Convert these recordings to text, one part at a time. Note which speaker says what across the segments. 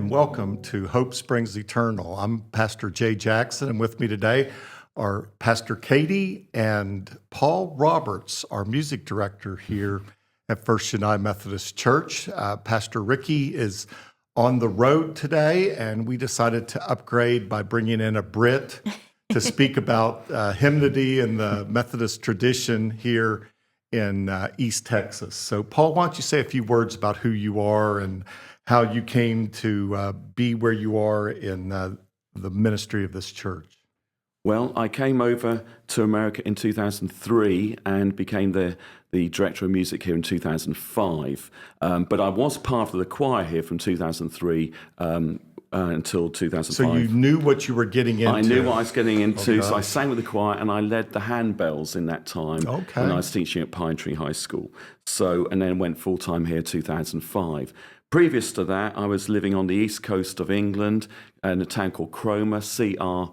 Speaker 1: and welcome to Hope Springs Eternal. I'm Pastor Jay Jackson, and with me today are Pastor Katie and Paul Roberts, our music director here at First United Methodist Church. Pastor Ricky is on the road today, and we decided to upgrade by bringing in a Brit to speak about hymnody and the Methodist tradition here in East Texas. So, Paul, why don't you say a few words about who you are and how you came to be where you are in the ministry of this church?
Speaker 2: Well, I came over to America in 2003 and became the director of music here in 2005. But I was part of the choir here from 2003 until 2005.
Speaker 1: So you knew what you were getting into.
Speaker 2: I knew what I was getting into,
Speaker 1: Okay.
Speaker 2: so I sang with the choir and I led the handbells in that time when I was teaching at Pine Tree High School. And then went full-time here in 2005. Previous to that, I was living on the east coast of England in a town called Cromer, Cromer,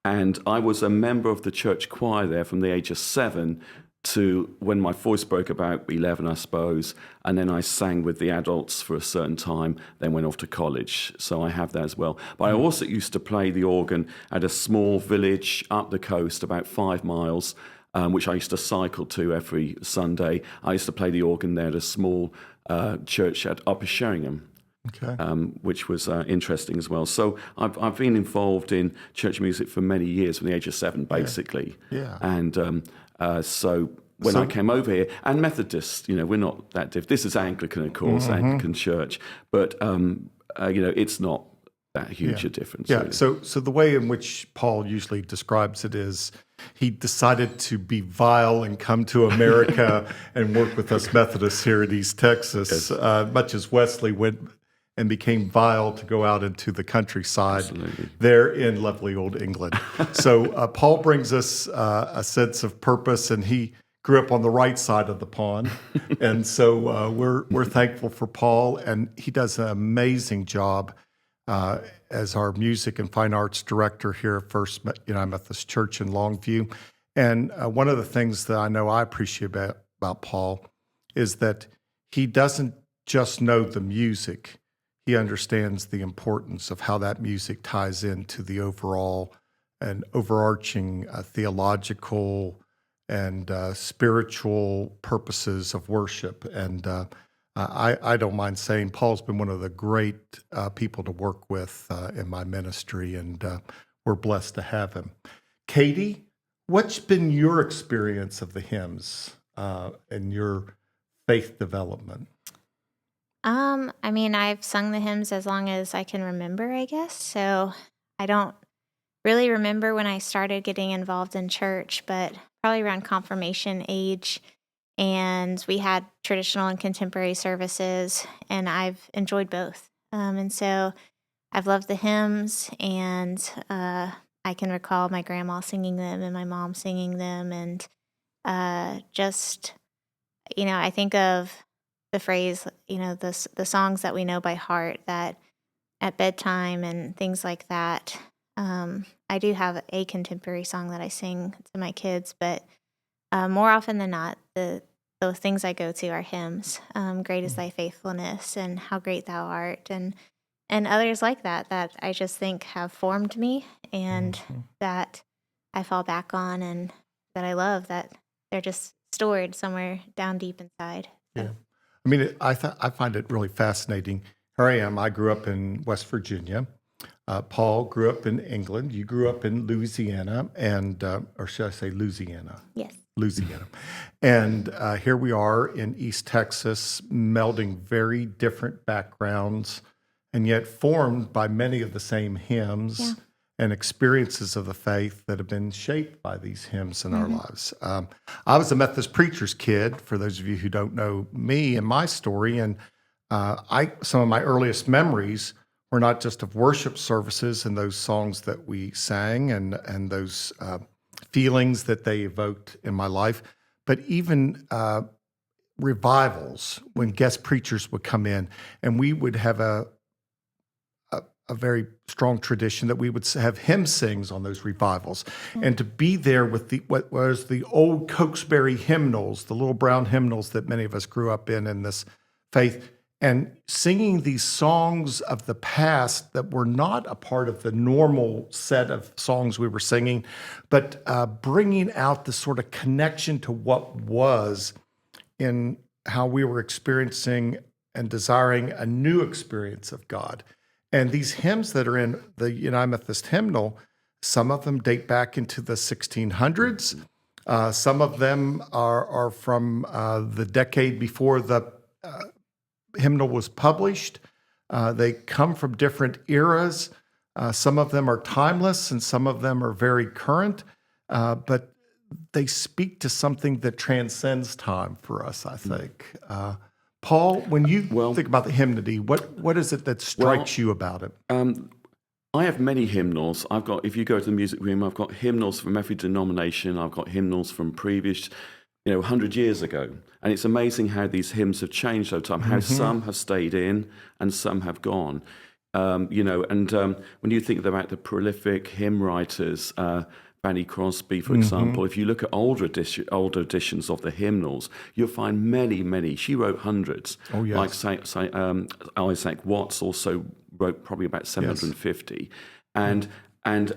Speaker 2: and I was a member of the church choir there from the age of 7 to when my voice broke about 11, I suppose, and then I sang with the adults for a certain time, then went off to college, so I have that as well. But I also used to play the organ at a small village up the coast, about 5 miles, which I used to cycle to every Sunday. I used to play the organ there at a small church at Upper Sheringham, which was interesting as well. So I've been involved in church music for many years, from the age of 7, basically.
Speaker 1: Yeah.
Speaker 2: And so when I came over here, and Methodist, we're not that different. This is Anglican, of course, Anglican church, but it's not that huge a difference.
Speaker 1: Yeah.
Speaker 2: Really.
Speaker 1: So the way in which Paul usually describes it is he decided to be vile and come to America and work with us Methodists here in East Texas, much as Wesley went and became vile to go out into the countryside there in lovely old England. So Paul brings us a sense of purpose, and he grew up on the right side of the pond. And so we're thankful for Paul, and he does an amazing job as our music and fine arts director here at First United Methodist Church in Longview. And one of the things that I know I appreciate about Paul is that he doesn't just know the music. He understands the importance of how that music ties into the overall and overarching theological and spiritual purposes of worship. And I don't mind saying Paul's been one of the great people to work with in my ministry, and we're blessed to have him. Katie, what's been your experience of the hymns and your faith development?
Speaker 3: I've sung the hymns as long as I can remember, I guess. So I don't really remember when I started getting involved in church, but probably around confirmation age. And we had traditional and contemporary services, and I've enjoyed both. And so I've loved the hymns, and I can recall my grandma singing them and my mom singing them. And I think of the phrase, the songs that we know by heart, that at bedtime and things like that. I do have a contemporary song that I sing to my kids, but more often than not, the things I go to are hymns. Great is thy faithfulness, and how great thou art, and others like that I just think have formed me, and that I fall back on, and that I love, that they're just stored somewhere down deep inside. So.
Speaker 1: Yeah. I find it really fascinating. Here I am. I grew up in West Virginia. Paul grew up in England. You grew up in Louisiana, or should I say Louisiana?
Speaker 3: Yes.
Speaker 1: Louisiana. And here we are in East Texas, melding very different backgrounds, and yet formed by many of the same hymns and experiences of the faith that have been shaped by these hymns in our lives. I was a Methodist preacher's kid, for those of you who don't know me and my story, and some of my earliest memories were not just of worship services and those songs that we sang and those feelings that they evoked in my life, but even revivals when guest preachers would come in, and we would have a very strong tradition that we would have hymn sings on those revivals, and to be there with what was the old Cokesbury hymnals, the little brown hymnals that many of us grew up in this faith, and singing these songs of the past that were not a part of the normal set of songs we were singing, but bringing out the sort of connection to what was in how we were experiencing and desiring a new experience of God. And these hymns that are in the United Methodist hymnal, some of them date back into the 1600s. Some of them are from the decade before the hymnal was published. They come from different eras. Some of them are timeless and some of them are very current, but they speak to something that transcends time for us, I think. Paul, when you think about the hymnody, what is it that strikes you about it?
Speaker 2: I have many hymnals. If you go to the music room, I've got hymnals from every denomination. I've got hymnals from previous 100 years ago. And it's amazing how these hymns have changed over time, how some have stayed in and some have gone. When you think about the prolific hymn writers, Fanny Crosby, for example, if you look at older editions of the hymnals, you'll find many. She wrote hundreds.
Speaker 1: Oh, yes.
Speaker 2: Like Isaac Watts also wrote probably about 750. And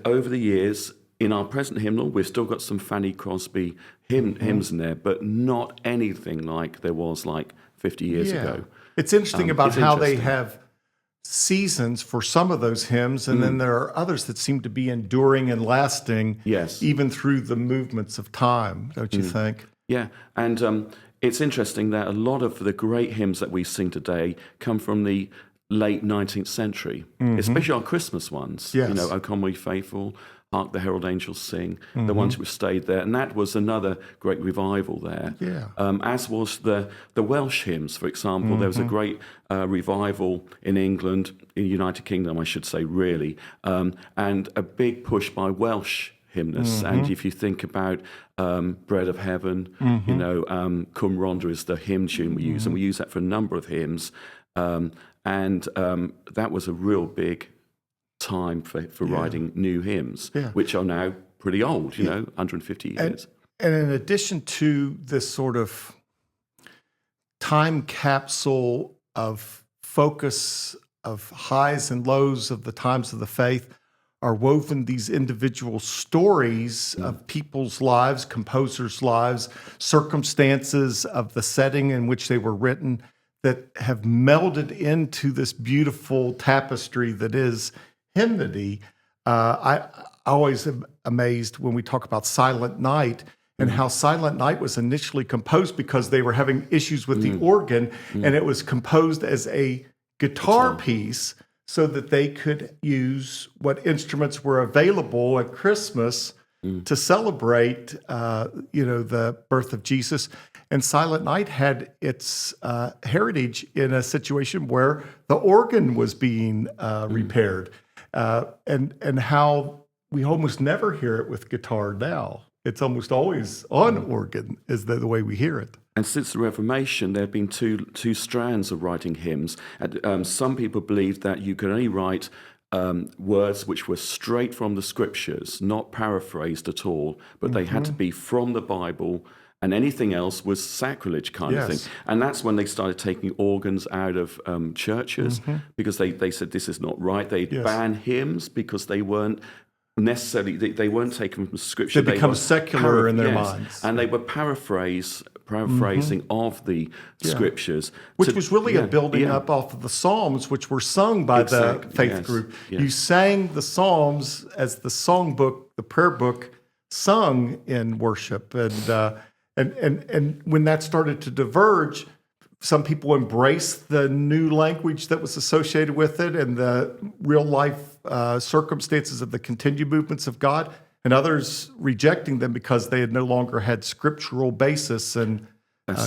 Speaker 2: over the years, in our present hymnal, we've still got some Fanny Crosby hymns in there, but not anything like there was like 50 years ago.
Speaker 1: It's interesting about how they have seasons for some of those hymns, and then there are others that seem to be enduring and lasting, even through the movements of time, don't you think?
Speaker 2: Yeah, and it's interesting that a lot of the great hymns that we sing today come from the late 19th century, especially our Christmas ones.
Speaker 1: Yes.
Speaker 2: O Come Ye Faithful, Hark the Herald Angels Sing, the ones which stayed there. And that was another great revival there.
Speaker 1: Yeah.
Speaker 2: As was the Welsh hymns, for example. There was a great revival in England, in the United Kingdom, I should say, really, and a big push by Welsh hymnists. And if you think about Bread of Heaven, Cum Ronda is the hymn tune we use, and we use that for a number of hymns. And that was a real big time for writing new hymns, which are now pretty old, 150 years.
Speaker 1: And in addition to this sort of time capsule of focus of highs and lows of the times of the faith, are woven these individual stories of people's lives, composers' lives, circumstances of the setting in which they were written that have melded into this beautiful tapestry that is hymnody. I always am amazed when we talk about Silent Night and how Silent Night was initially composed because they were having issues with the organ, and it was composed as a guitar piece so that they could use what instruments were available at Christmas to celebrate, the birth of Jesus. And Silent Night had its heritage in a situation where the organ was being repaired, and how we almost never hear it with guitar now. It's almost always on organ, is the way we hear it.
Speaker 2: And since the Reformation, there have been two strands of writing hymns. Some people believed that you could only write words which were straight from the scriptures, not paraphrased at all, but they had to be from the Bible, and anything else was sacrilege kind of thing. And that's when they started taking organs out of churches, because they said this is not right. They banned hymns because they weren't necessarily, they weren't taken from scripture.
Speaker 1: They become secular in their minds.
Speaker 2: And they were paraphrasing of the scriptures.
Speaker 1: Which was really a building up off of the Psalms, which were sung by the faith group. Yes. You sang the Psalms as the songbook, the prayer book, sung in worship. And when that started to diverge, some people embraced the new language that was associated with it and the real life circumstances of the continued movements of God, and others rejecting them because they had no longer had scriptural basis and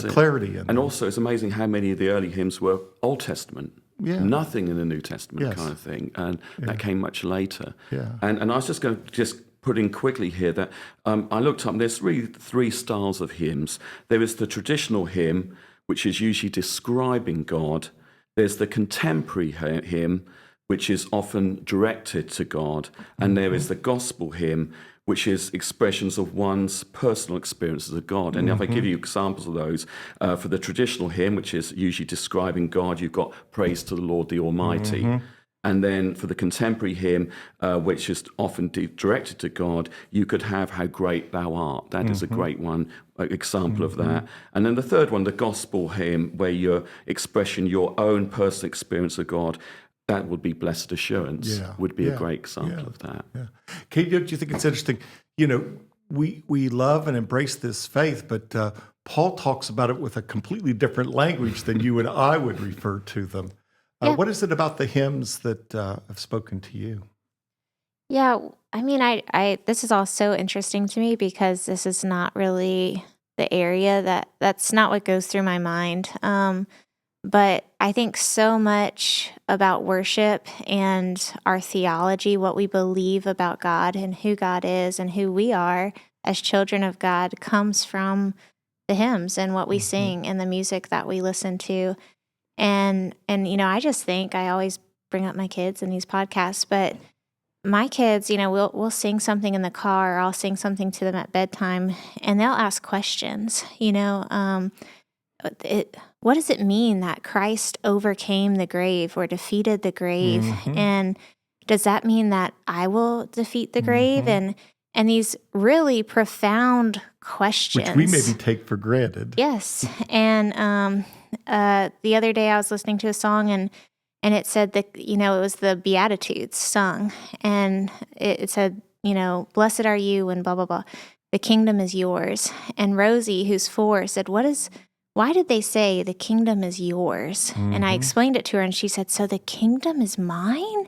Speaker 1: clarity in them.
Speaker 2: And also, it's amazing how many of the early hymns were Old Testament. Nothing in the New Testament kind of thing. And that came much later. And I was just going to put in quickly here that I looked up, and there's really three styles of hymns. There is the traditional hymn, which is usually describing God. There's the contemporary hymn, which is often directed to God. And there is the gospel hymn, which is expressions of one's personal experiences of God. And if I give you examples of those, for the traditional hymn, which is usually describing God, you've got Praise to the Lord the Almighty. And then for the contemporary hymn, which is often directed to God, you could have How Great Thou Art. That is a great one, example of that. And then the third one, the gospel hymn, where you're expressing your own personal experience of God. That would be Blessed Assurance, would be a great example of that.
Speaker 1: Yeah. Kate, don't you think it's interesting? We love and embrace this faith, but Paul talks about it with a completely different language than you and I would refer to them. What is it about the hymns that have spoken to you?
Speaker 3: Yeah, I mean, I this is all so interesting to me because this is not really the area that's not what goes through my mind. But I think so much about worship and our theology, what we believe about God and who God is and who we are as children of God, comes from the hymns and what we sing and the music that we listen to. And I just think, I always bring up my kids in these podcasts, but my kids, we'll sing something in the car, or I'll sing something to them at bedtime, and they'll ask questions. What does it mean that Christ overcame the grave or defeated the grave? And does that mean that I will defeat the grave? And these really profound questions,
Speaker 1: which we maybe take for granted.
Speaker 3: Yes. And the other day I was listening to a song, and it said that, it was the Beatitudes sung. And it said, blessed are you and blah, blah, blah. The kingdom is yours. And Rosie, who's 4, said, why did they say the kingdom is yours? And I explained it to her, and she said, so the kingdom is mine?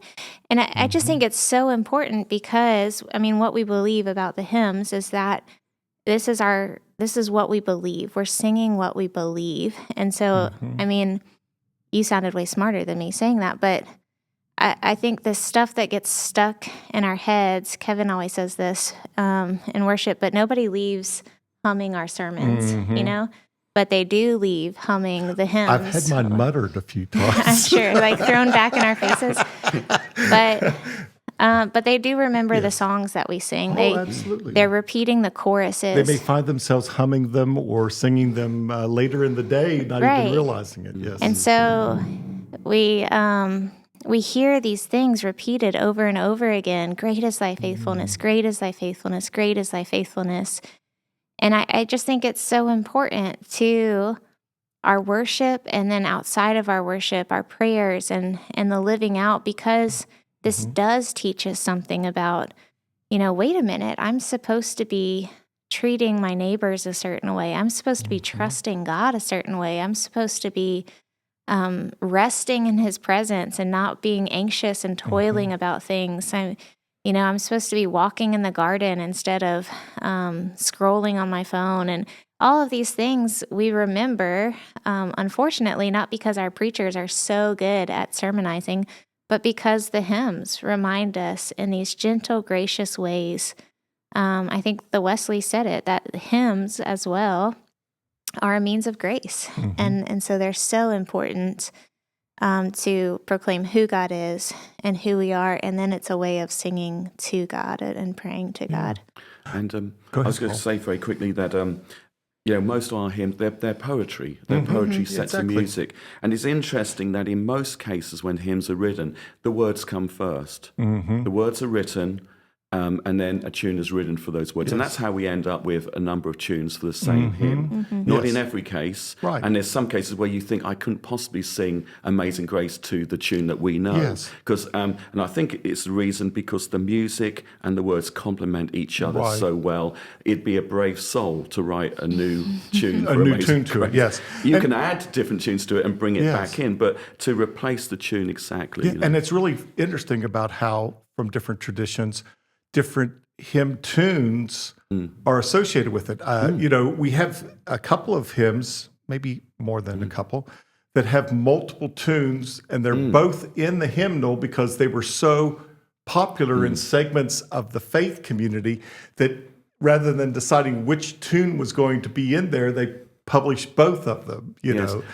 Speaker 3: And I just think it's so important because, what we believe about the hymns is that this is what we believe. We're singing what we believe. And so, you sounded way smarter than me saying that, but I think the stuff that gets stuck in our heads, Kevin always says this in worship, but nobody leaves humming our sermons, but they do leave humming the hymns.
Speaker 1: I've had mine muttered a few times.
Speaker 3: I'm sure, like thrown back in our faces. But they do remember the songs that we sing.
Speaker 1: Absolutely.
Speaker 3: They're repeating the choruses.
Speaker 1: They may find themselves humming them or singing them later in the day, not even realizing it. Yes.
Speaker 3: And so we hear these things repeated over and over again. Great is thy faithfulness, great is thy faithfulness, great is thy faithfulness. And I just think it's so important to our worship, and then outside of our worship, our prayers and the living out, because this does teach us something about, wait a minute, I'm supposed to be treating my neighbors a certain way. I'm supposed to be trusting God a certain way. I'm supposed to be resting in his presence and not being anxious and toiling about things. I'm supposed to be walking in the garden instead of scrolling on my phone. And all of these things we remember, unfortunately, not because our preachers are so good at sermonizing, but because the hymns remind us in these gentle, gracious ways. I think the Wesley said it, that hymns as well are a means of grace. And so they're so important to proclaim who God is and who we are, and then it's a way of singing to God and praying to God.
Speaker 2: And I was going to say very quickly that most of our hymns, they're poetry. They're poetry set to music. And it's interesting that in most cases when hymns are written, the words come first. The words are written, and then a tune is written for those words.
Speaker 1: Yes.
Speaker 2: And that's how we end up with a number of tunes for the same hymn. Not in every case.
Speaker 1: Right.
Speaker 2: And there's some cases where you think, I couldn't possibly sing Amazing Grace to the tune that we know.
Speaker 1: Yes.
Speaker 2: Because, and I think it's the reason because the music and the words complement each other so well. It'd be a brave soul to write a new tune for
Speaker 1: A new
Speaker 2: Amazing
Speaker 1: tune to it,
Speaker 2: Grace.
Speaker 1: yes.
Speaker 2: You can add different tunes to it and bring it
Speaker 1: Yes.
Speaker 2: back in, but to replace the tune exactly.
Speaker 1: Yeah, and it's really interesting about how from different traditions, different hymn tunes are associated with it. We have a couple of hymns, maybe more than a couple, that have multiple tunes, and they're both in the hymnal because they were so popular in segments of the faith community that rather than deciding which tune was going to be in there, they published both of them.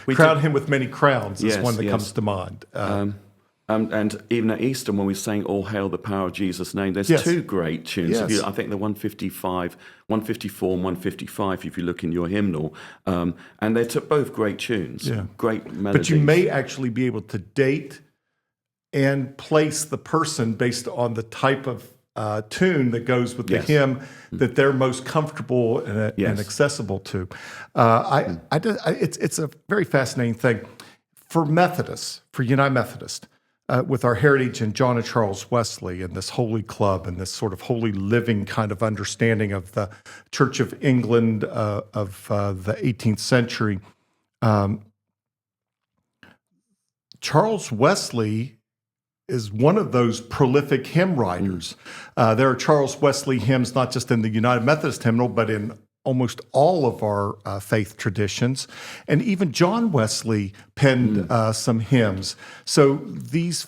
Speaker 1: Crown him with many crowns is one that comes to mind.
Speaker 2: And even at Easter, when we sang "All Hail the Power of Jesus' Name," there's
Speaker 1: Yes.
Speaker 2: two great tunes.
Speaker 1: Yes.
Speaker 2: I think they're 155, 154, and 155. If you look in your hymnal, and they're both great tunes, great melodies.
Speaker 1: But you may actually be able to date and place the person based on the type of tune that goes with the hymn that they're most comfortable and accessible to. It's a very fascinating thing. For Methodists, for United Methodist, with our heritage in John and Charles Wesley and this holy club and this sort of holy living kind of understanding of the Church of England of the 18th century, Charles Wesley is one of those prolific hymn writers. There are Charles Wesley hymns, not just in the United Methodist hymnal, but in almost all of our faith traditions. And even John Wesley penned some hymns. So these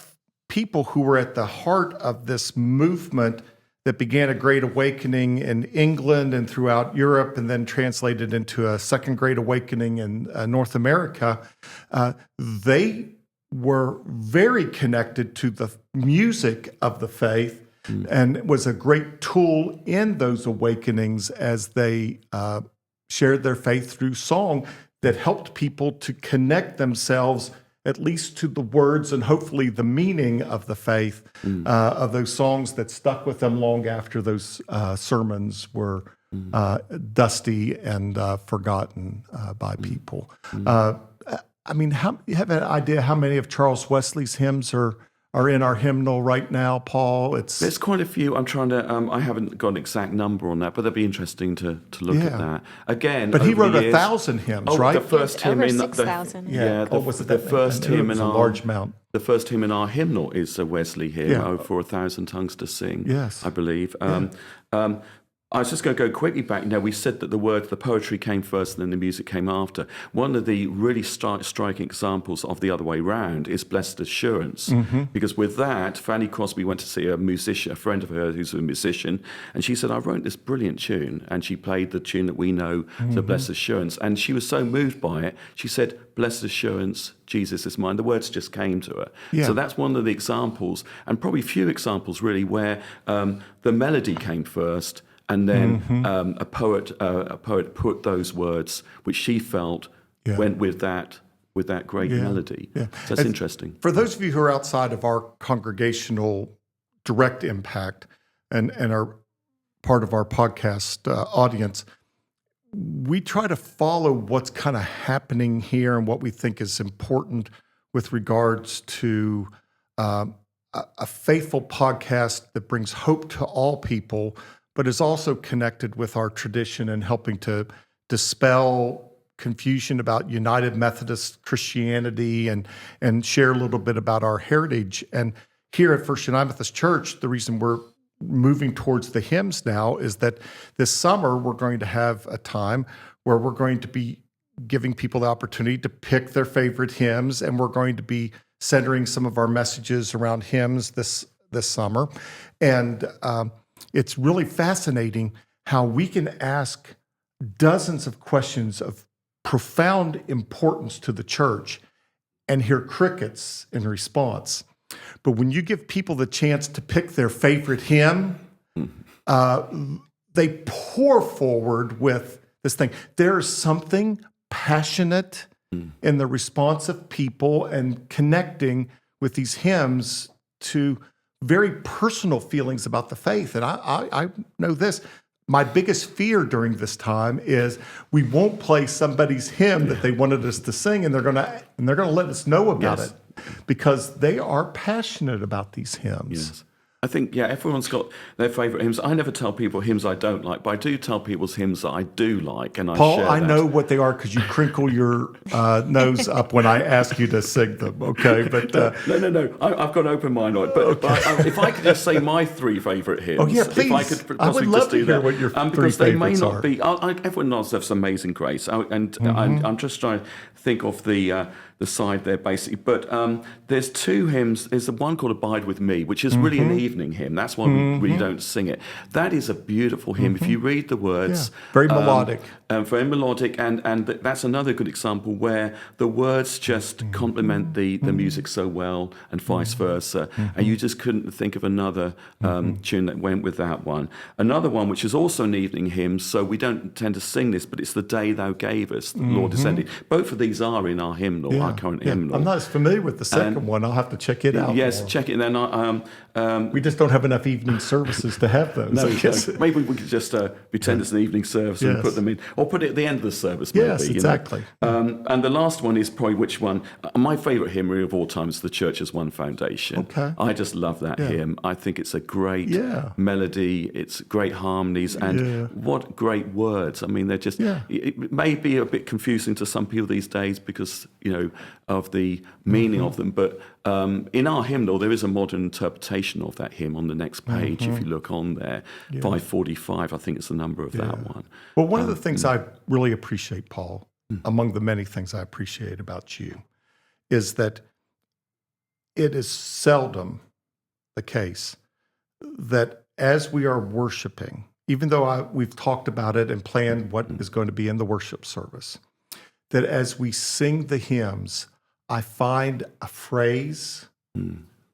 Speaker 1: people who were at the heart of this movement that began a Great Awakening in England and throughout Europe and then translated into a Second Great Awakening in North America, they were very connected to the music of the faith and it was a great tool in those awakenings as they shared their faith through song that helped people to connect themselves at least to the words and hopefully the meaning of the faith of those songs that stuck with them long after those sermons were dusty and forgotten by people. I mean, you have an idea how many of Charles Wesley's hymns are in our hymnal right now, Paul?
Speaker 2: There's quite a few. I'm trying to. I haven't got an exact number on that, but that'd be interesting to look at that again.
Speaker 1: But he wrote
Speaker 2: years,
Speaker 1: 1,000 hymns, right?
Speaker 2: The first hymn
Speaker 3: over
Speaker 2: in
Speaker 3: 6,000.
Speaker 2: the first hymn in
Speaker 1: a
Speaker 2: our
Speaker 1: large amount.
Speaker 2: The first hymn in our hymnal is a Wesley hymn, for 1,000 tongues to sing.
Speaker 1: Yes,
Speaker 2: I believe. I was just going to go quickly back. Now, we said that the poetry came first and then the music came after. One of the really striking examples of the other way round is Blessed Assurance. Because with that, Fanny Crosby went to see a friend of hers who's a musician, and she said, I wrote this brilliant tune. And she played the tune that we know, so Blessed Assurance. And she was so moved by it, she said, Blessed Assurance, Jesus is mine. The words just came to her. Yeah. So that's one of the examples, and probably few examples really, where the melody came first, and then a poet put those words, which she felt went with that great melody. Yeah. So that's interesting.
Speaker 1: For those of you who are outside of our congregational direct impact and are part of our podcast audience, we try to follow what's kind of happening here and what we think is important with regards to a faithful podcast that brings hope to all people, but is also connected with our tradition and helping to dispel confusion about United Methodist Christianity and share a little bit about our heritage. And here at First United Methodist Church, the reason we're moving towards the hymns now is that this summer we're going to have a time where we're going to be giving people the opportunity to pick their favorite hymns, and we're going to be centering some of our messages around hymns this summer. And it's really fascinating how we can ask dozens of questions of profound importance to the church and hear crickets in response. But when you give people the chance to pick their favorite hymn, they pour forward with this thing. There is something passionate in the response of people and connecting with these hymns to very personal feelings about the faith. And I know this. My biggest fear during this time is we won't play somebody's hymn that they wanted us to sing, and they're gonna let us know about it because they are passionate about these hymns.
Speaker 2: Yes. I think, everyone's got their favourite hymns. I never tell people hymns I don't like, but I do tell people hymns that I do like, and
Speaker 1: Paul,
Speaker 2: share that.
Speaker 1: I know what they are because you crinkle your nose up when I ask you to sing them, okay? But
Speaker 2: No. I've got an open mind on it. But if I could just say my three favourite hymns.
Speaker 1: Oh, yeah, please.
Speaker 2: If I could
Speaker 1: I would love
Speaker 2: just
Speaker 1: to
Speaker 2: do
Speaker 1: hear
Speaker 2: that.
Speaker 1: what your three
Speaker 2: because they may
Speaker 1: favorites
Speaker 2: not
Speaker 1: are.
Speaker 2: be. Everyone knows there's Amazing Grace, and I'm just trying to think of the side there, basically. But there's two hymns. There's the one called Abide With Me, which is really an evening hymn. That's why we really don't sing it. That is a beautiful hymn. If you read the words,
Speaker 1: very melodic.
Speaker 2: Very melodic, and that's another good example where the words just complement the music so well, and vice versa. And you just couldn't think of another tune that went with that one. Another one, which is also an evening hymn, so we don't tend to sing this, but it's The Day Thou Gavest, the Lord Descended. Both of these are in our hymnal, our current hymnal.
Speaker 1: I'm not as familiar with the second one. I'll have to check it out.
Speaker 2: Yes,
Speaker 1: more.
Speaker 2: check it. Then
Speaker 1: We just don't have enough evening services to have those.
Speaker 2: no, maybe we could just pretend it's an evening service and put them in, or put it at the end of the service. Maybe,
Speaker 1: Yes, exactly.
Speaker 2: And the last one is probably which one? My favourite hymn of all time is "The Church as One Foundation."
Speaker 1: Okay.
Speaker 2: I just love that hymn. I think it's a great melody. It's great harmonies, and what great words. I mean, they're just. It may be a bit confusing to some people these days because of the meaning of them, but in our hymnal there is a modern interpretation of that hymn on the next page. If you look on there, 545, I think it's the number of that one.
Speaker 1: Well, one of the things I really appreciate, Paul, among the many things I appreciate about you, is that it is seldom the case that as we are worshiping, even though we've talked about it and planned what is going to be in the worship service, that as we sing the hymns, I find a phrase,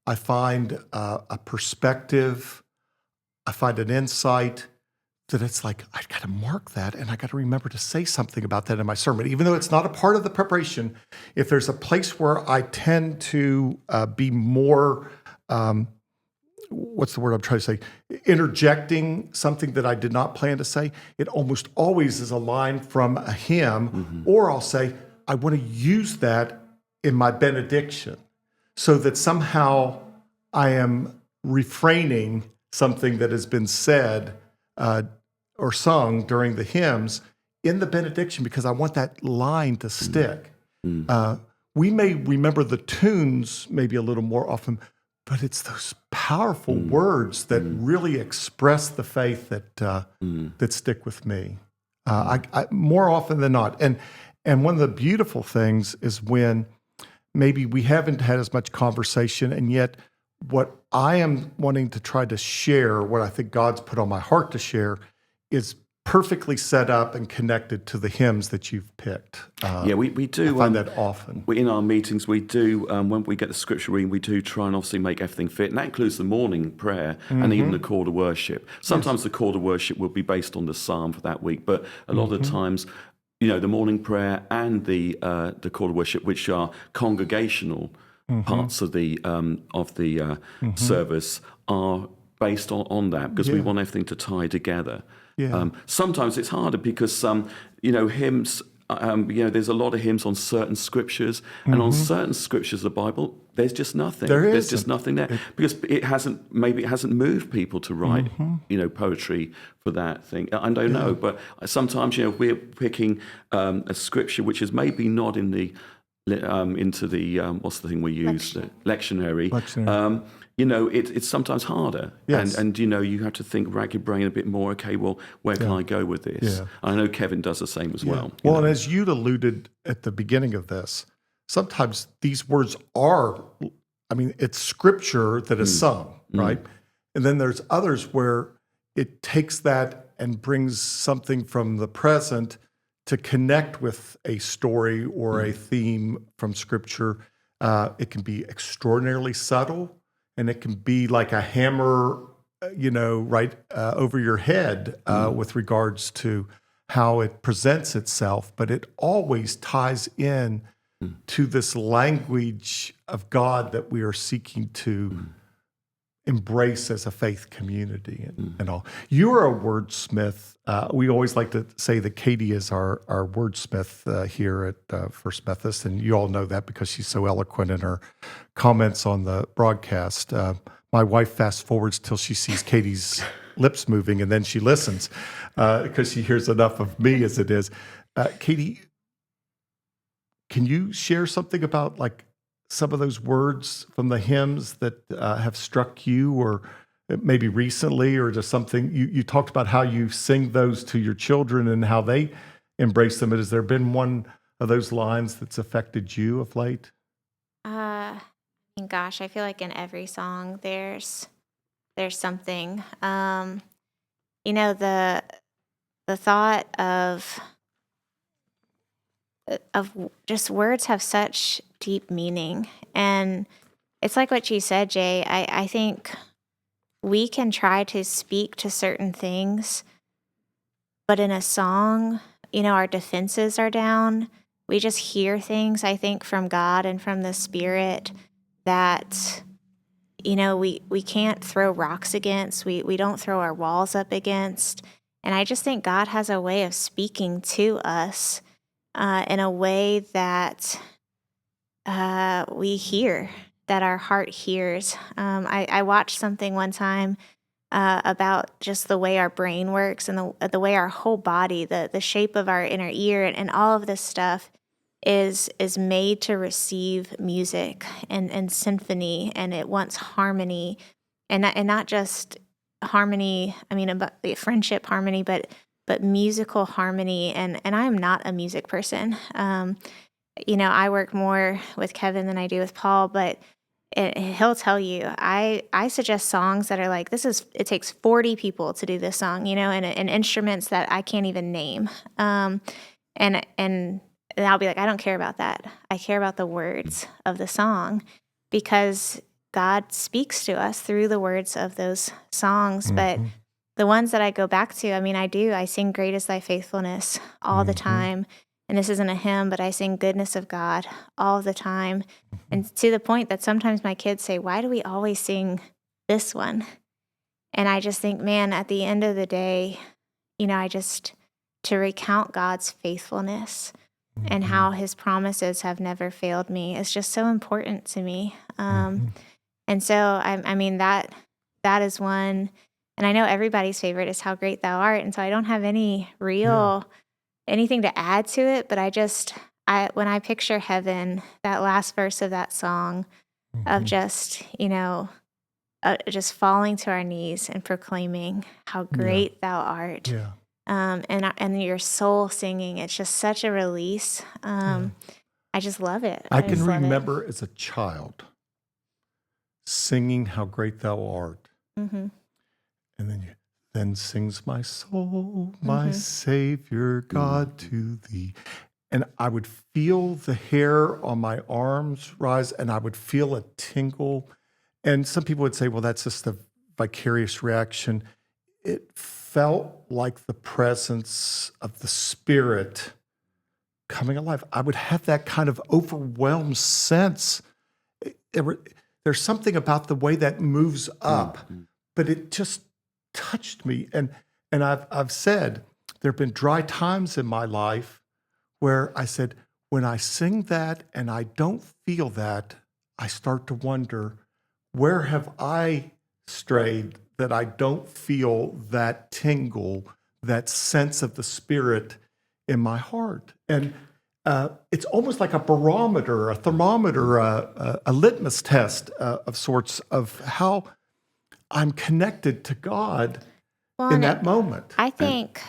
Speaker 1: I find a perspective, I find an insight that it's like, I got to mark that and I got to remember to say something about that in my sermon. Even though it's not a part of the preparation, if there's a place where I tend to be more, what's the word I'm trying to say, interjecting something that I did not plan to say, it almost always is a line from a hymn, or I'll say, I want to use that in my benediction so that somehow I am refraining something that has been said or sung during the hymns in the benediction because I want that line to stick. We may remember the tunes maybe a little more often, but it's those powerful words that really express the faith that stick with me. I more often than not. And one of the beautiful things is when maybe we haven't had as much conversation, and yet what I am wanting to try to share, what I think God's put on my heart to share, is perfectly set up and connected to the hymns that you've picked.
Speaker 2: We do.
Speaker 1: I find that often.
Speaker 2: In our meetings, we do, when we get the scripture reading, we do try and obviously make everything fit. And that includes the morning prayer and even the call to worship. Sometimes the call to worship will be based on the psalm for that week, but a lot of the times, the morning prayer and the call to worship, which are congregational parts of the service, are based on that because we want everything to tie together. Sometimes it's harder because hymns. There's a lot of hymns on certain scriptures, and on certain scriptures of the Bible, there's just nothing. There's just nothing there because it hasn't moved people to write, poetry for that thing. I don't know, but sometimes we're picking a scripture which is maybe not in the into the what's the thing we use, lectionary. It's sometimes harder, and you have to think, rack your brain a bit more. Okay, well, where can I go with this? I know Kevin does the same as well.
Speaker 1: Well, and as you'd alluded at the beginning of this, sometimes these words are, it's scripture that is sung, right? And then there's others where it takes that and brings something from the present to connect with a story or a theme from scripture. It can be extraordinarily subtle, and it can be like a hammer, right over your head with regards to how it presents itself. But it always ties in to this language of God that we are seeking to embrace as a faith community and all. You're a wordsmith. We always like to say that Katie is our wordsmith here at First Methodist, and you all know that because she's so eloquent in her comments on the broadcast. My wife fast forwards till she sees Katie's lips moving, and then she listens because she hears enough of me as it is. Katie, can you share something about some of those words from the hymns that have struck you, or maybe recently, or just something you talked about how you sing those to your children and how they embrace them. Has there been one of those lines that's affected you of late?
Speaker 3: Gosh, I feel like in every song there's there's something. The thought of just words have such deep meaning, and it's like what you said, Jay. I think we can try to speak to certain things, but in a song, our defenses are down. We just hear things, I think, from God and from the Spirit that, we can't throw rocks against. We don't throw our walls up against. And I just think God has a way of speaking to us in a way that we hear, that our heart hears. I watched something one time about just the way our brain works and the way our whole body, the shape of our inner ear, and all of this stuff is made to receive music and symphony, and it wants harmony, and not just harmony. I mean, about the friendship harmony, but musical harmony. And I am not a music person. I work more with Kevin than I do with Paul, but he'll tell you, I suggest songs that are like, it takes 40 people to do this song, and instruments that I can't even name. And I'll be like, I don't care about that. I care about the words of the song, because God speaks to us through the words of those songs. But the ones that I go back to, I sing Great is Thy Faithfulness all the time. And this isn't a hymn, but I sing Goodness of God all the time. And to the point that sometimes my kids say, why do we always sing this one? And I just think, man, at the end of the day, to recount God's faithfulness and how his promises have never failed me is just so important to me. And so, that is one. And I know everybody's favorite is How Great Thou Art. And so I don't have any anything to add to it, but when I picture heaven, that last verse of that song of just, just falling to our knees and proclaiming how great thou art.
Speaker 1: Yeah.
Speaker 3: And your soul singing, it's just such a release. I just love it.
Speaker 1: I can remember as a child singing How Great Thou Art.
Speaker 3: Mm-hmm.
Speaker 1: And then sings my soul, my Savior God to thee. And I would feel the hair on my arms rise, and I would feel a tingle. And some people would say, well, that's just a vicarious reaction. It felt like the presence of the Spirit coming alive. I would have that kind of overwhelmed sense. There's something about the way that moves up, but it just touched me. And I've said there have been dry times in my life where I said, when I sing that and I don't feel that, I start to wonder, where have I strayed that I don't feel that tingle, that sense of the Spirit in my heart? And it's almost like a barometer, a thermometer, a litmus test of sorts of how I'm connected to God in that moment.
Speaker 3: I think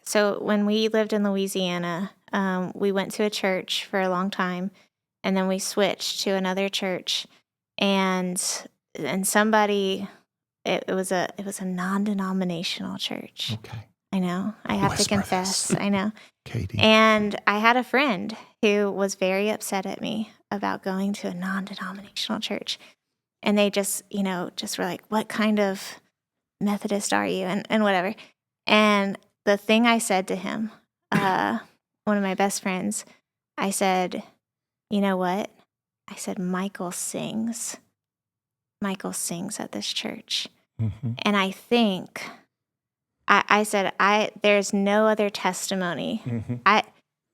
Speaker 3: so when we lived in Louisiana, we went to a church for a long time, and then we switched to another church, and somebody, it was a non-denominational church.
Speaker 1: Okay.
Speaker 3: I know. I have to confess. I know.
Speaker 1: Katie.
Speaker 3: And I had a friend who was very upset at me about going to a non-denominational church. And they just were like, what kind of Methodist are you? And whatever. And the thing I said to him, one of my best friends, I said, you know what? I said, Michael sings at this church. And I think, I said, there's no other testimony. I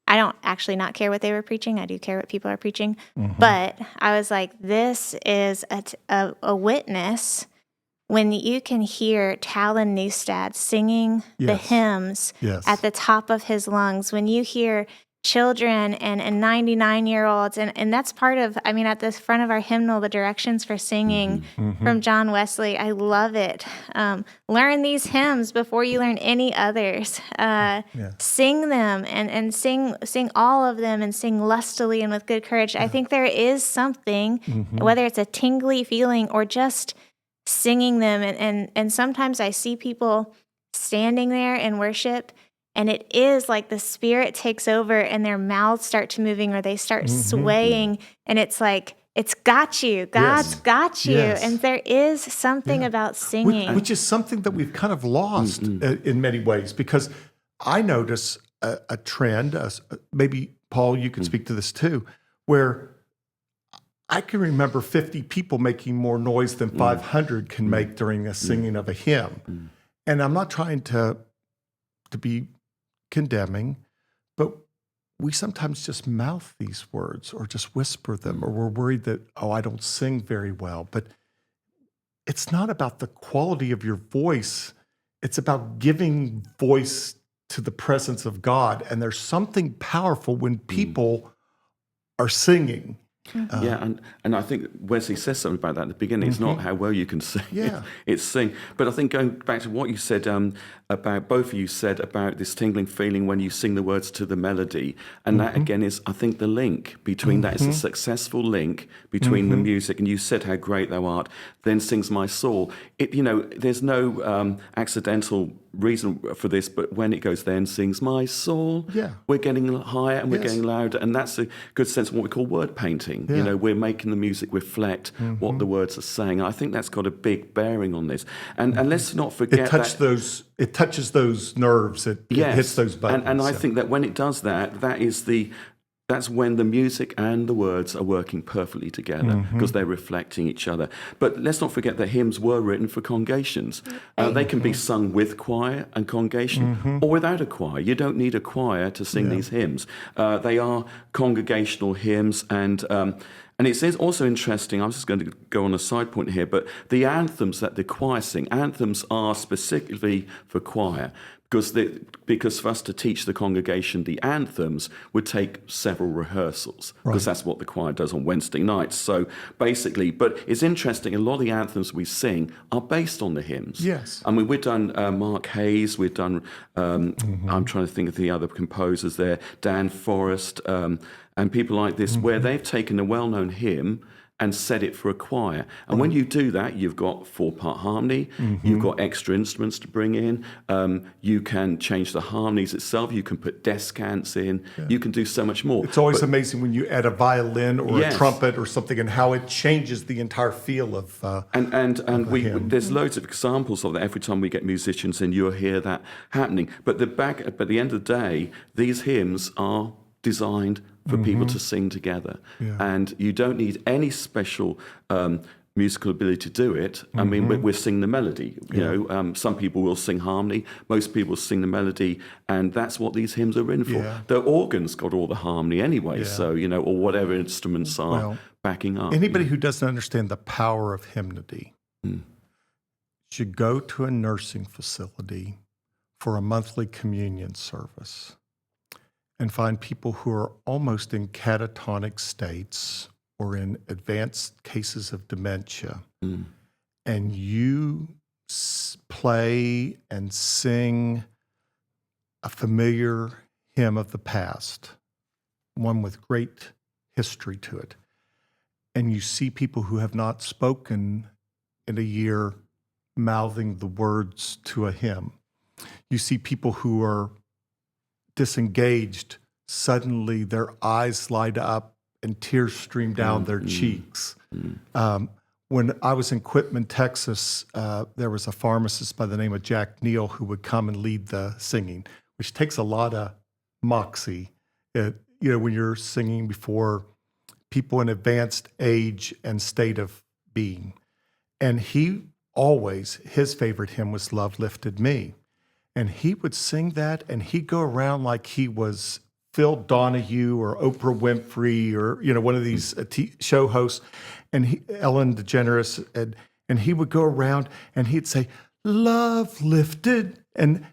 Speaker 3: don't actually not care what they were preaching. I do care what people are preaching. But I was like, this is a witness when you can hear Talon Newstad singing the hymns at the top of his lungs, when you hear children and 99-year-olds, and that's part of, at the front of our hymnal, the directions for singing from John Wesley. I love it. Learn these hymns before you learn any others. Sing them and sing all of them, and sing lustily and with good courage. I think there is something, whether it's a tingly feeling or just singing them. And sometimes I see people standing there in worship, and it is like the Spirit takes over and their mouths start to moving or they start swaying. And it's like, it's got you. God's got you.
Speaker 1: Yes.
Speaker 3: And there is something about singing.
Speaker 1: Which is something that we've kind of lost in many ways, because I notice a trend, maybe, Paul, you could speak to this too, where I can remember 50 people making more noise than 500 can make during a singing of a hymn. And I'm not trying to be condemning, but we sometimes just mouth these words or just whisper them, or we're worried that, I don't sing very well. But it's not about the quality of your voice. It's about giving voice to the presence of God. And there's something powerful when people are singing.
Speaker 2: And I think Wesley says something about that at the beginning. It's not how well you can sing,
Speaker 1: Yeah.
Speaker 2: it's sing. But I think going back to what you said about, both of you said about this tingling feeling when you sing the words to the melody. And that again is, I think, the link between that is a successful link between the music. And you said how great thou art, then sings my soul. There's no accidental reason for this, but when it goes, then sings my soul, we're getting higher and we're getting louder. And that's a good sense of what we call word painting. We're making the music reflect what the words are saying. I think that's got a big bearing on this. And let's not forget
Speaker 1: It touches those nerves. It hits those buttons.
Speaker 2: And I think that when it does that, that's when the music and the words are working perfectly together, because they're reflecting each other. But let's not forget that hymns were written for congregations. They can be sung with choir and congregation or without a choir. You don't need a choir to sing these hymns. They are congregational hymns, and it is also interesting, I'm just going to go on a side point here, but the anthems that the choir sing, anthems are specifically for choir, because for us to teach the congregation the anthems would take several rehearsals, because that's what the choir does on Wednesday nights. So basically, but it's interesting, a lot of the anthems we sing are based on the hymns.
Speaker 1: Yes.
Speaker 2: I mean, we've done Mark Hayes, we've done, I'm trying to think of the other composers there, Dan Forrest, and people like this, where they've taken a well-known hymn and set it for a choir. And when you do that, you've got 4-part harmony, you've got extra instruments to bring in, you can change the harmonies itself, you can put descants in, you can do so much more.
Speaker 1: It's always amazing when you add a violin or a trumpet or something, and how it changes the entire feel of
Speaker 2: there's loads of examples of that. Every time we get musicians in, you'll hear that happening. But at the end of the day, these hymns are designed for people to sing together. And you don't need any special musical ability to do it. I mean, we're singing the melody. Some people will sing harmony. Most people sing the melody, and that's what these hymns are in for. The organ's got all the harmony anyway, so, or whatever instruments are backing up.
Speaker 1: Anybody who doesn't understand the power of hymnody should go to a nursing facility for a monthly communion service and find people who are almost in catatonic states or in advanced cases of dementia, and you play and sing a familiar hymn of the past, one with great history to it, and you see people who have not spoken in a year mouthing the words to a hymn. You see people who are disengaged, suddenly their eyes light up and tears stream down their cheeks. When I was in Quitman, Texas, there was a pharmacist by the name of Jack Neal who would come and lead the singing, which takes a lot of moxie. When you're singing before people in advanced age and state of being. And his favorite hymn was Love Lifted Me. And he would sing that, and he'd go around like he was Phil Donahue or Oprah Winfrey or one of these show hosts, and Ellen DeGeneres, and he would go around and he'd say, "Love lifted," and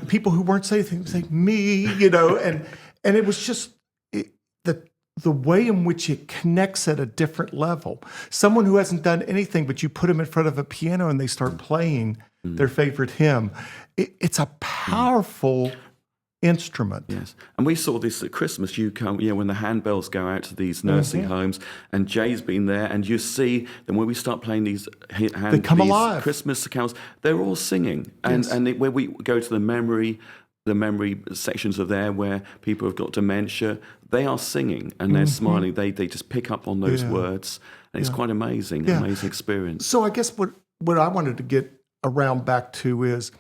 Speaker 1: people who weren't saying anything would say, "Me," and it was just the way in which it connects at a different level. Someone who hasn't done anything, but you put them in front of a piano and they start playing their favorite hymn. It's a powerful instrument.
Speaker 2: Yes, and we saw this at Christmas. You come, when the handbells go out to these nursing homes, and Jay's been there, and you see them when we start playing these
Speaker 1: come alive.
Speaker 2: Christmas carols. They're all singing, and where we go to the memory sections are there where people have got dementia. They are singing and they're smiling. They just pick up on those words, and it's quite amazing experience.
Speaker 1: So I guess what I wanted to get around back to is,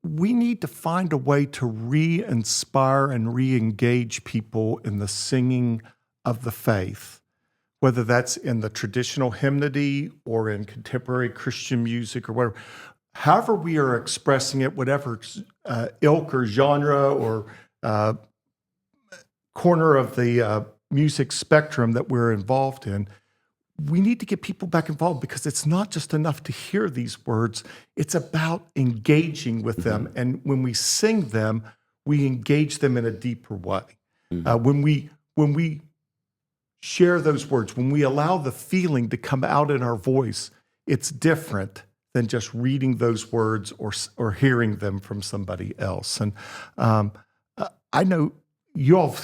Speaker 1: we need to find a way to re-inspire and re-engage people in the singing of the faith, whether that's in the traditional hymnody or in contemporary Christian music or whatever. However we are expressing it, whatever ilk or genre or corner of the music spectrum that we're involved in, we need to get people back involved, because it's not just enough to hear these words. It's about engaging with them. And when we sing them, we engage them in a deeper way. When we share those words, when we allow the feeling to come out in our voice, it's different than just reading those words or hearing them from somebody else. And I know you all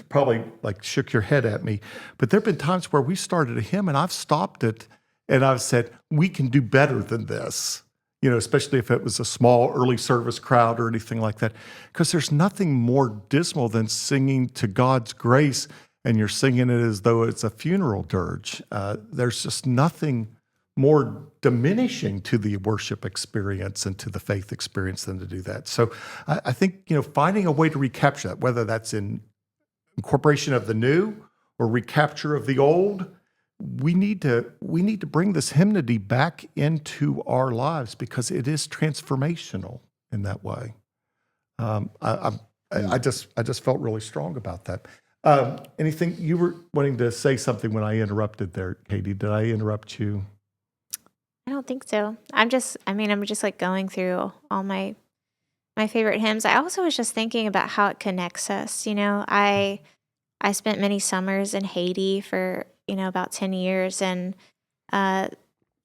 Speaker 1: probably shook your head at me, but there have been times where we started a hymn and I've stopped it and I've said, we can do better than this, especially if it was a small early service crowd or anything like that, because there's nothing more dismal than singing to God's grace and you're singing it as though it's a funeral dirge. There's just nothing more diminishing to the worship experience and to the faith experience than to do that. So I think, finding a way to recapture that, whether that's in incorporation of the new or recapture of the old, we need to bring this hymnody back into our lives, because it is transformational in that way. I just felt really strong about that. Anything you were wanting to say something when I interrupted there, Katie? Did I interrupt you?
Speaker 3: I don't think so. I'm just going through all my favorite hymns. I also was just thinking about how it connects us. I spent many summers in Haiti for, about 10 years, and the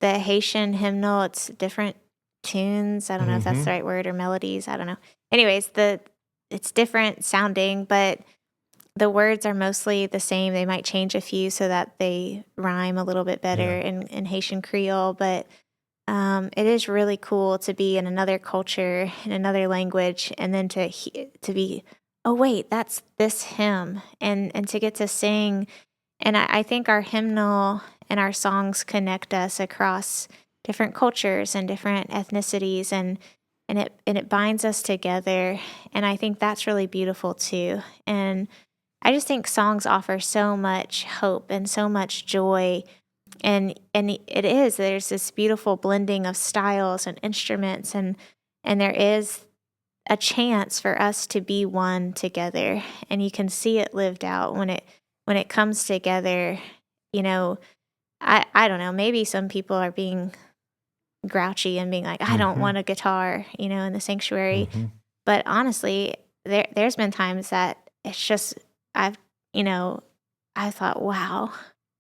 Speaker 3: Haitian hymnal, it's different tunes. I don't know if that's the right word, or melodies. I don't know. Anyways, it's different sounding, but the words are mostly the same. They might change a few so that they rhyme a little bit better in Haitian Creole, but it is really cool to be in another culture, in another language, and then to be, oh wait, that's this hymn, and to get to sing. And I think our hymnal and our songs connect us across different cultures and different ethnicities, and it binds us together. And I think that's really beautiful too. And I just think songs offer so much hope and so much joy. And there's this beautiful blending of styles and instruments, and there is a chance for us to be one together. And you can see it lived out when it comes together. I don't know, maybe some people are being grouchy and being like, I don't want a guitar, in the sanctuary. But honestly, there's been times that it's just, I thought, wow,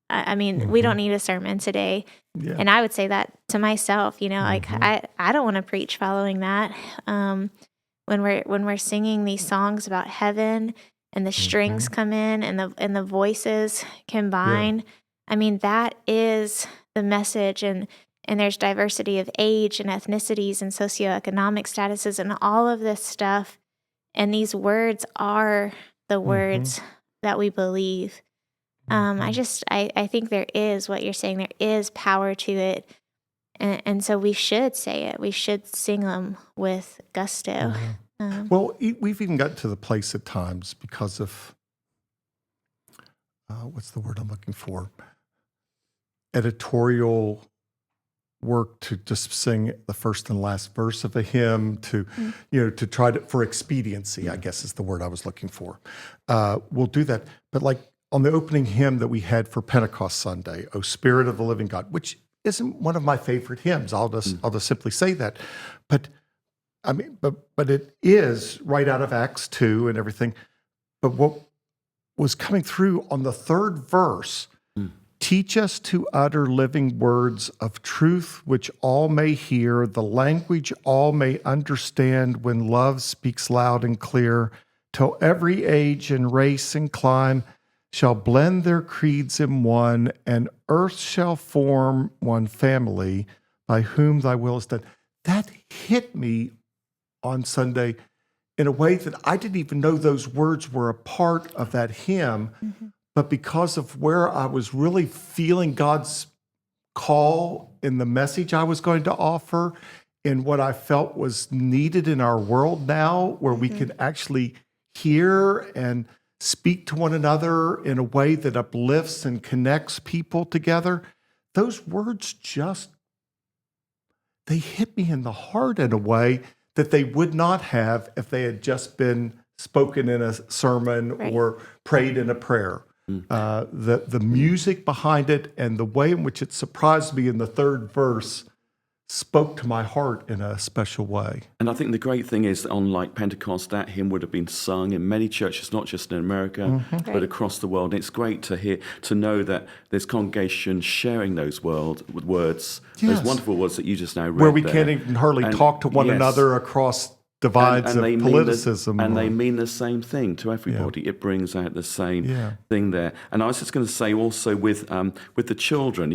Speaker 3: we don't need a sermon today.
Speaker 1: Yeah.
Speaker 3: And I would say that to myself, I don't want to preach following that. When we're singing these songs about heaven, and the strings come in, and the voices combine, that is the message. And there's diversity of age and ethnicities and socioeconomic statuses and all of this stuff. And these words are the words that we believe. I think there is, what you're saying, there is power to it. And so we should say it. We should sing them with gusto.
Speaker 1: Well, we've even gotten to the place at times because of, what's the word I'm looking for? Editorial work to just sing the first and last verse of a hymn, to try to, for expediency, I guess is the word I was looking for. We'll do that. But like on the opening hymn that we had for Pentecost Sunday, O Spirit of the Living God, which isn't one of my favorite hymns. I'll just simply say that. But it is right out of Acts 2 and everything. But what was coming through on the third verse Teach us to utter living words of truth, which all may hear, the language all may understand when love speaks loud and clear, till every age and race and clime shall blend their creeds in one, and earth shall form one family by whom thy will is done. That hit me on Sunday in a way that I didn't even know those words were a part of that hymn. But because of where I was really feeling God's call in the message I was going to offer, in what I felt was needed in our world now, where we can actually hear and speak to one another in a way that uplifts and connects people together, those words they hit me in the heart in a way that they would not have if they had just been spoken in a sermon or prayed in a prayer. The music behind it and the way in which it surprised me in the third verse spoke to my heart in a special way.
Speaker 2: And I think the great thing is that on like Pentecost, that hymn would have been sung in many churches, not just in America, but across the world. And it's great to know that there's congregations sharing those words, those wonderful words that you just now read.
Speaker 1: Where we
Speaker 2: there.
Speaker 1: can't even hardly talk to one another across divides of politicism.
Speaker 2: And they mean the same thing to everybody. It brings out the same thing there. And I was just going to say also with the children,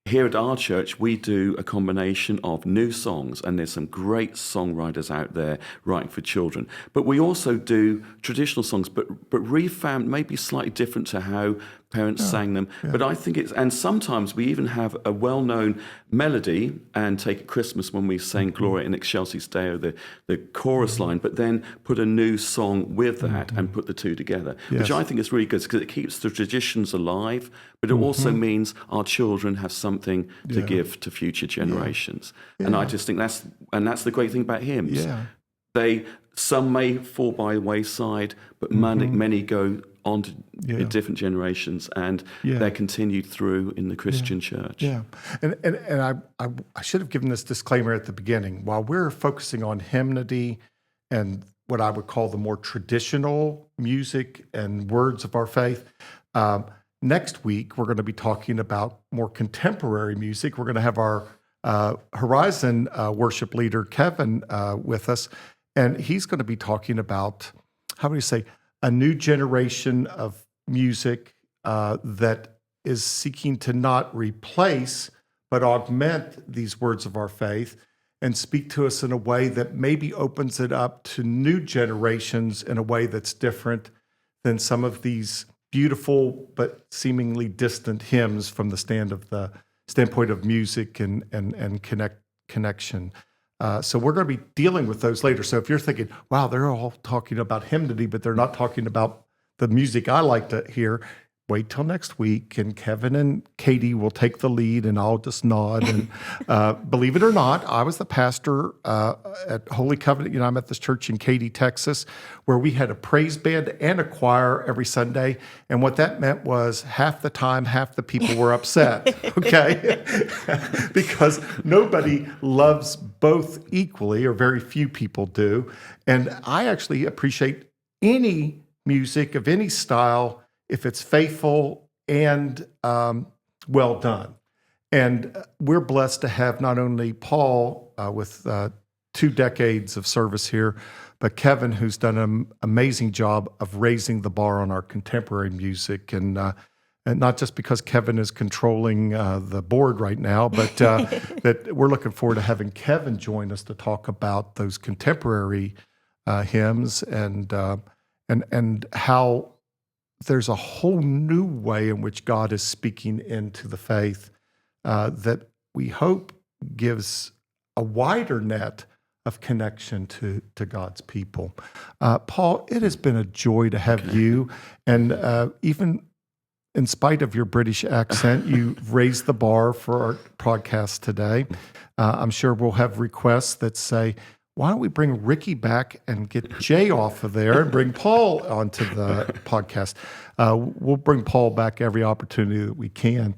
Speaker 2: here at our church, we do a combination of new songs, and there's some great songwriters out there writing for children. But we also do traditional songs, but refound maybe slightly different to how parents sang them. But I think and sometimes we even have a well-known melody, and take it Christmas when we sang Gloria in Excelsis Deo, the chorus line, but then put a new song with that and put the two together, which I think is really good because it keeps the traditions alive, but it also means our children have something to give to future generations. And I just think that's the great thing about hymns. Some may fall by the wayside, but many go on to different generations, and they're continued through in the Christian church.
Speaker 1: And I should have given this disclaimer at the beginning. While we're focusing on hymnody and what I would call the more traditional music and words of our faith, next week we're going to be talking about more contemporary music. We're going to have our Horizon worship leader, Kevin, with us, and he's going to be talking about, how do you say, a new generation of music that is seeking to not replace, but augment these words of our faith and speak to us in a way that maybe opens it up to new generations in a way that's different than some of these beautiful but seemingly distant hymns from the standpoint of music and connection. So we're going to be dealing with those later. So if you're thinking, wow, they're all talking about hymnody, but they're not talking about the music I like to hear, wait till next week, and Kevin and Katie will take the lead, and I'll just nod. And believe it or not, I was the pastor at Holy Covenant United Methodist Church in Katy, Texas, where we had a praise band and a choir every Sunday. And what that meant was half the time, half the people were upset, okay? Because nobody loves both equally, or very few people do. And I actually appreciate any music of any style if it's faithful and well done. And we're blessed to have not only Paul with 2 decades of service here, but Kevin, who's done an amazing job of raising the bar on our contemporary music. And not just because Kevin is controlling the board right now, but that we're looking forward to having Kevin join us to talk about those contemporary hymns and how there's a whole new way in which God is speaking into the faith that we hope gives a wider net of connection to God's people. Paul, it has been a joy to have you, and even in spite of your British accent, you raised the bar for our podcast today. I'm sure we'll have requests that say, why don't we bring Ricky back and get Jay off of there and bring Paul onto the podcast? We'll bring Paul back every opportunity that we can.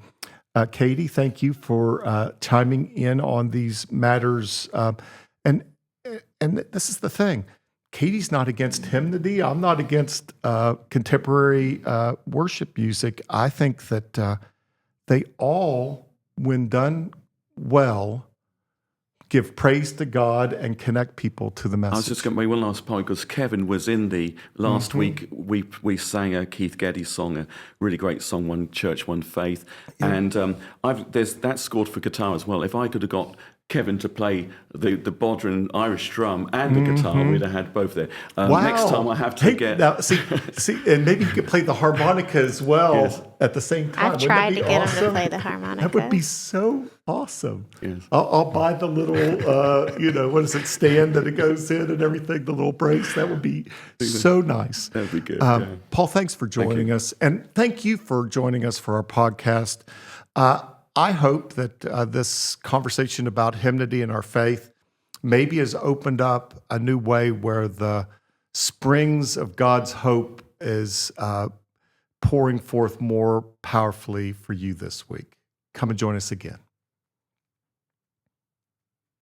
Speaker 1: Katie, thank you for chiming in on these matters. And this is the thing. Katie's not against hymnody. I'm not against contemporary worship music. I think that they all, when done well, give praise to God and connect people to the
Speaker 2: I was
Speaker 1: message.
Speaker 2: just going to make one last point because Kevin was in the last week. We sang a Keith Geddes song, a really great song, One Church, One Faith, and there's that scored for guitar as well. If I could have got Kevin to play the Bodhran Irish drum and the guitar, we'd have had both there.
Speaker 1: Wow.
Speaker 2: Next time I have to get...
Speaker 1: Now, see, and maybe you could play the harmonica as well
Speaker 2: Yes.
Speaker 1: at the same time.
Speaker 3: I've
Speaker 1: Wouldn't
Speaker 3: tried
Speaker 1: that
Speaker 3: to
Speaker 1: be
Speaker 3: get him to
Speaker 1: awesome?
Speaker 3: play the harmonica.
Speaker 1: That would be so awesome.
Speaker 2: Yes.
Speaker 1: I'll buy the little, what is it, stand that it goes in and everything, the little brace. That would be so nice.
Speaker 2: That'd be good,
Speaker 1: Paul, thanks for joining us. And thank you for joining us for our podcast. I hope that this conversation about hymnody and our faith maybe has opened up a new way where the springs of God's hope is pouring forth more powerfully for you this week. Come and join us again.